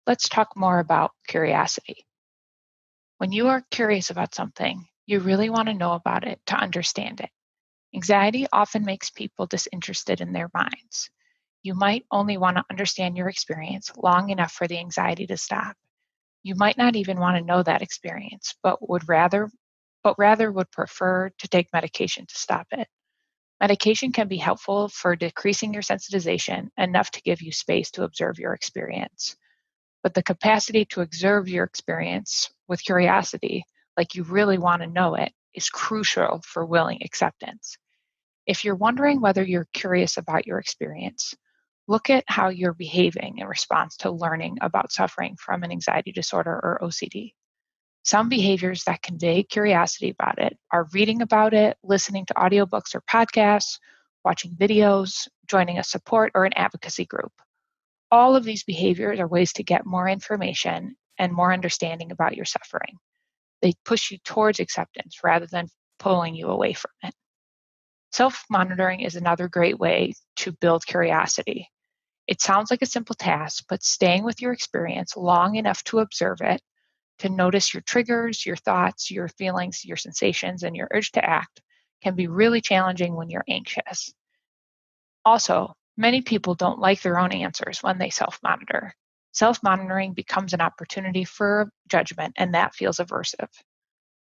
let's talk more about curiosity. When you are curious about something, you really want to know about it to understand it. Anxiety often makes people disinterested in their minds. You might only want to understand your experience long enough for the anxiety to stop. You might not even want to know that experience, but rather would prefer to take medication to stop it. Medication can be helpful for decreasing your sensitization enough to give you space to observe your experience. But the capacity to observe your experience with curiosity, like you really want to know it, is crucial for willing acceptance. If you're wondering whether you're curious about your experience, look at how you're behaving in response to learning about suffering from an anxiety disorder or OCD. Some behaviors that convey curiosity about it are reading about it, listening to audiobooks or podcasts, watching videos, joining a support or an advocacy group. All of these behaviors are ways to get more information and more understanding about your suffering. They push you towards acceptance rather than pulling you away from it. Self-monitoring is another great way to build curiosity. It sounds like a simple task, but staying with your experience long enough to observe it, to notice your triggers, your thoughts, your feelings, your sensations, and your urge to act can be really challenging when you're anxious. Also, many people don't like their own answers when they self-monitor. Self-monitoring becomes an opportunity for judgment, and that feels aversive.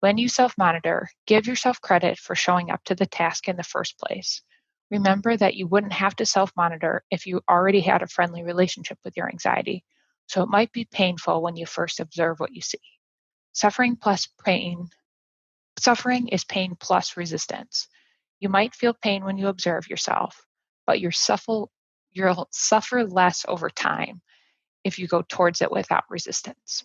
When you self-monitor, give yourself credit for showing up to the task in the first place. Remember that you wouldn't have to self-monitor if you already had a friendly relationship with your anxiety, so it might be painful when you first observe what you see. Suffering is pain plus resistance. You might feel pain when you observe yourself, but you'll suffer less over time if you go towards it without resistance.